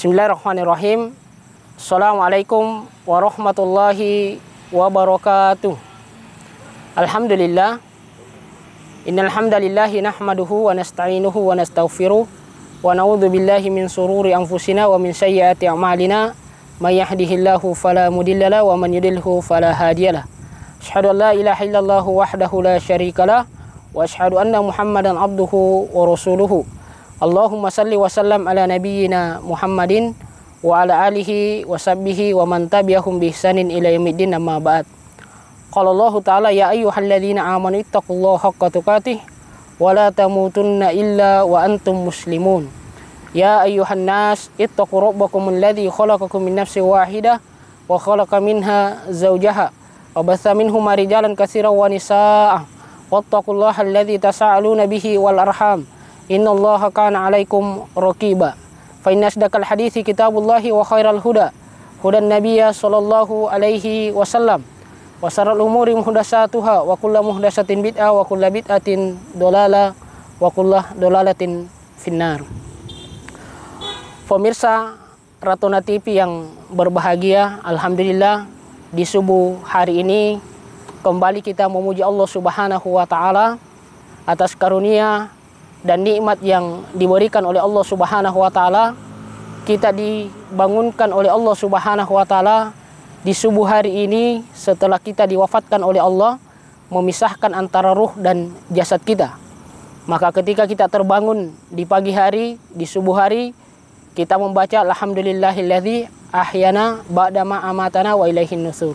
Bismillahirrahmanirrahim. Assalamualaikum warahmatullahi wabarakatuh. Alhamdulillah. Innal hamdalillahi nahmaduhu wa nasta'inuhu wa nastaghfiruh wa na'udzu billahi min sururi anfusina wa min sayyiati a'malina. May yahdihillahu fala mudhillalah wa man yudlilhu fala hadiyalah. Asyhadu an la ilaha illallah wahdahu la syarikalah wa asyhadu anna Muhammadan abduhu wa rasuluhu. Allahumma salli wa sallam ala nabiyyina Muhammadin wa ala alihi wa sahbihi wa man tabi'ahum bi ihsanin ila yaumiddin, amma ba'd. Qala Allah Ta'ala ya ayyuhalladzina amanu ittaqullaha haqqa tuqatih wa la tamutunna illa wa antum muslimun. Ya ayyuhan nas ittaqu rabbakumul ladzi khalaqakum min nafsin wahidah wa khalaqa minha zawjaha wa batha minhuma rijalan katsiran wa nisaa'a wattaqullaha alladzi tasaaluna bihi wal arham innallaha kana 'alaikum raqiba. Fa inna asdaqal hadithi kitabullahi wa khairal huda hudan nabiyya sallallahu alaihi wasallam wa syarrul umuri muhdatsatuha wa kullu muhdatsatin bid'ah wa kullu bid'atin dhalalah wa kullu dhalalatin finnar. Pemirsa Ratuna TV yang berbahagia, alhamdulillah di subuh hari ini kembali kita memuji Allah Subhanahu wa taala atas karunia dan nikmat yang diberikan oleh Allah Subhanahu wa taala. Kita dibangunkan oleh Allah Subhanahu wa taala di subuh hari ini setelah kita diwafatkan oleh Allah, memisahkan antara ruh dan jasad kita. Maka ketika kita terbangun di pagi hari, di subuh hari, kita membaca alhamdulillahilladzi ahyana ba'dama amatana wa ilaihin nusur.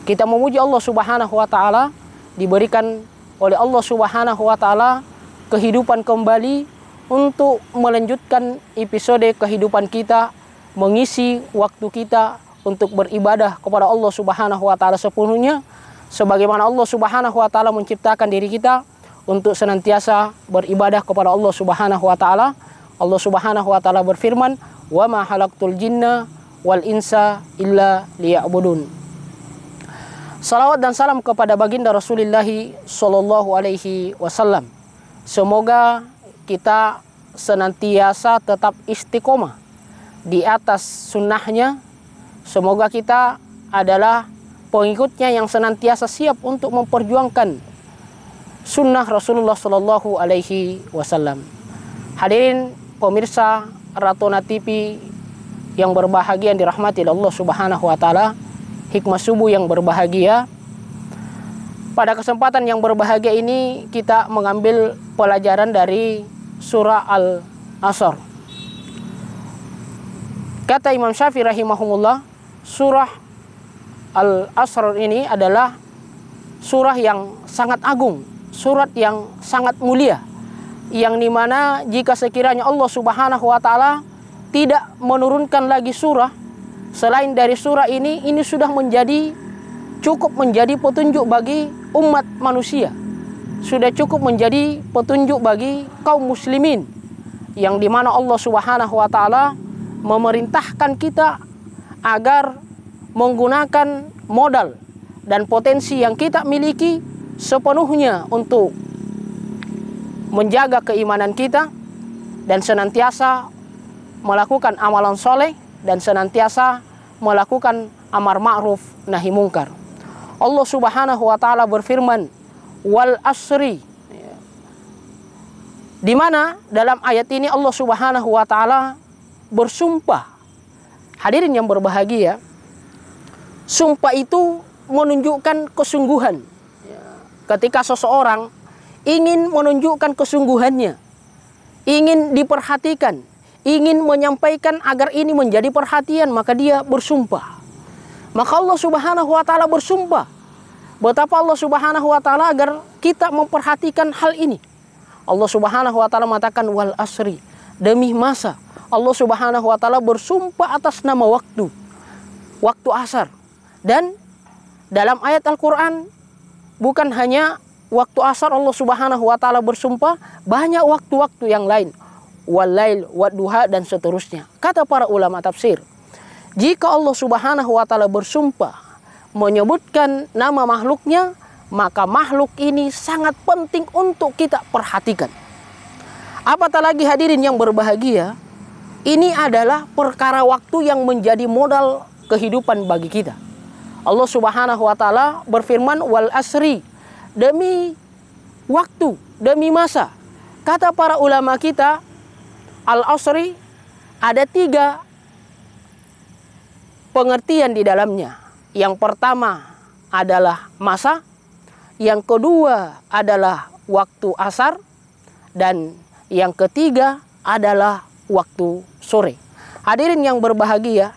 Kita memuji Allah Subhanahu wa taala, diberikan oleh Allah Subhanahu wa taala kehidupan kembali untuk melanjutkan episode kehidupan kita, mengisi waktu kita untuk beribadah kepada Allah Subhanahu wa taala sepenuhnya, sebagaimana Allah Subhanahu wa taala menciptakan diri kita untuk senantiasa beribadah kepada Allah Subhanahu wa taala. Allah Subhanahu wa taala berfirman, "Wa ma khalaqtul jinna wal insa illa liya'budun." Salawat dan salam kepada baginda Rasulullah sallallahu alaihi wasallam. Semoga kita senantiasa tetap istiqomah di atas sunnahnya. Semoga kita adalah pengikutnya yang senantiasa siap untuk memperjuangkan sunnah Rasulullah sallallahu alaihi wasallam. Hadirin pemirsa Ratuna TV yang berbahagia, yang dirahmati Allah Subhanahu wa taala, hikmah subuh yang berbahagia. Pada kesempatan yang berbahagia ini kita mengambil pelajaran dari surah Al-Asr. Kata Imam Syafi'i rahimahumullah, surah Al-Asr ini adalah surah yang sangat agung, surat yang sangat mulia, yang dimana jika sekiranya Allah Subhanahu wa taala tidak menurunkan lagi surah selain dari surah ini sudah cukup menjadi petunjuk bagi umat manusia, sudah cukup menjadi petunjuk bagi kaum muslimin, yang dimana Allah Subhanahu wa taala memerintahkan kita agar menggunakan modal dan potensi yang kita miliki sepenuhnya untuk menjaga keimanan kita dan senantiasa melakukan amalan soleh dan senantiasa melakukan amar ma'ruf nahi mungkar. Allah Subhanahu wa taala berfirman, wal asri, di mana dalam ayat ini Allah Subhanahu wa taala bersumpah. Hadirin yang berbahagia, sumpah itu menunjukkan kesungguhan. Ketika seseorang ingin menunjukkan kesungguhannya, ingin diperhatikan, ingin menyampaikan agar ini menjadi perhatian, maka dia bersumpah. Maka Allah Subhanahu wa taala bersumpah. Betapa Allah Subhanahu wa taala agar kita memperhatikan hal ini. Allah Subhanahu wa taala mengatakan wal asri, demi masa. Allah Subhanahu wa taala bersumpah atas nama waktu asar. Dan dalam ayat Al-Qur'an bukan hanya waktu asar Allah Subhanahu wa taala bersumpah, banyak waktu-waktu yang lain. Walail, wadduha, dan seterusnya. Kata para ulama tafsir, jika Allah Subhanahu wa taala bersumpah menyebutkan nama makhluknya, maka makhluk ini sangat penting untuk kita perhatikan. Apatah lagi hadirin yang berbahagia, Ini adalah perkara waktu yang menjadi modal kehidupan bagi kita. Allah Subhanahu wa taala berfirman, wal asri, demi waktu, demi masa. Kata para ulama kita, al asri ada 3 pengertian di dalamnya. Yang pertama adalah masa, yang kedua adalah waktu asar, dan yang ketiga adalah waktu sore. Hadirin yang berbahagia,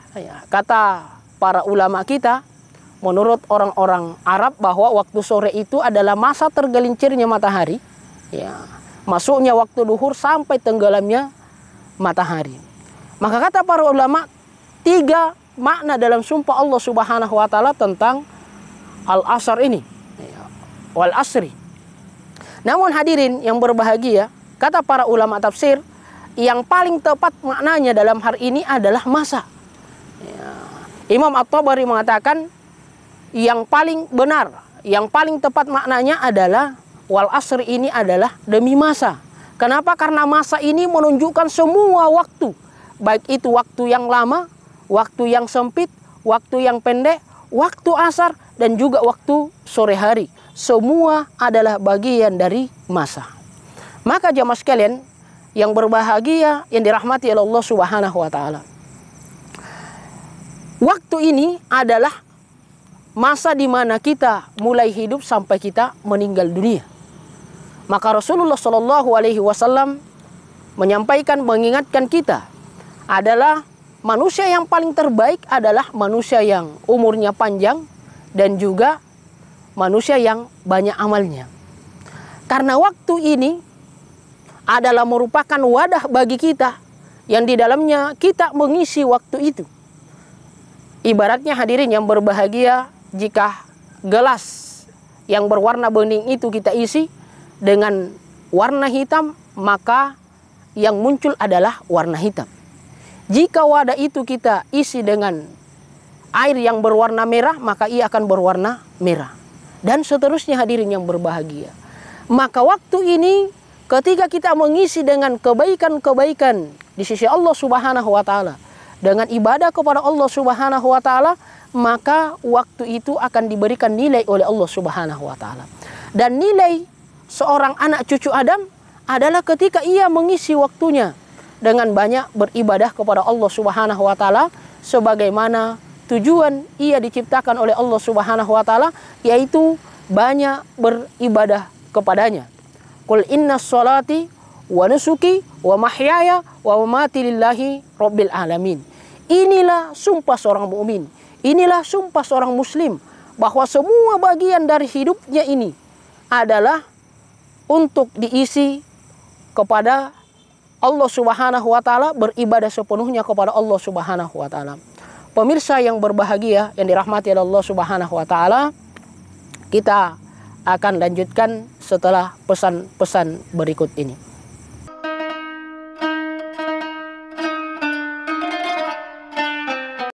kata para ulama kita, menurut orang-orang Arab bahwa waktu sore itu adalah masa tergelincirnya matahari, masuknya waktu duhur sampai tenggelamnya matahari. Maka kata para ulama, 3 makna dalam sumpah Allah Subhanahu wa taala tentang al-asr ini, wal asri. Namun hadirin yang berbahagia, kata para ulama tafsir, yang paling tepat maknanya dalam hal ini adalah masa. Imam At-Tabari mengatakan yang paling benar, yang paling tepat maknanya adalah wal asri ini adalah demi masa. Kenapa? Karena masa ini menunjukkan semua waktu, baik itu waktu yang lama, waktu yang sempit, waktu yang pendek, waktu asar, dan juga waktu sore hari. Semua adalah bagian dari masa. Maka jamaah sekalian yang berbahagia, yang dirahmati oleh Allah Subhanahu wa taala, waktu ini adalah masa di mana kita mulai hidup sampai kita meninggal dunia. Maka Rasulullah Shallallahu Alaihi Wasallam menyampaikan, mengingatkan kita, adalah manusia yang paling terbaik adalah manusia yang umurnya panjang dan juga manusia yang banyak amalnya. Karena waktu ini adalah merupakan wadah bagi kita yang di dalamnya kita mengisi waktu itu. Ibaratnya hadirin yang berbahagia, jika gelas yang berwarna bening itu kita isi dengan warna hitam, maka yang muncul adalah warna hitam. Jika wadah itu kita isi dengan air yang berwarna merah, maka ia akan berwarna merah. Dan seterusnya hadirin yang berbahagia. Maka waktu ini ketika kita mengisi dengan kebaikan-kebaikan di sisi Allah Subhanahu wa taala, dengan ibadah kepada Allah Subhanahu wa taala, maka waktu itu akan diberikan nilai oleh Allah Subhanahu wa taala. Dan nilai seorang anak cucu Adam adalah ketika ia mengisi waktunya dengan banyak beribadah kepada Allah Subhanahu wa taala, sebagaimana tujuan ia diciptakan oleh Allah Subhanahu wa taala, yaitu banyak beribadah kepadanya. Qul inna sholati wa nusuki wa mahyaya wa mamati lillahi rabbil alamin. Inilah sumpah seorang mukmin, inilah sumpah seorang muslim, bahwa semua bagian dari hidupnya ini adalah untuk diisi kepada Allah Subhanahu wa taala, beribadah sepenuhnya kepada Allah Subhanahu wa taala. Pemirsa yang berbahagia yang dirahmati oleh Allah Subhanahu wa taala, kita akan lanjutkan setelah pesan-pesan berikut ini.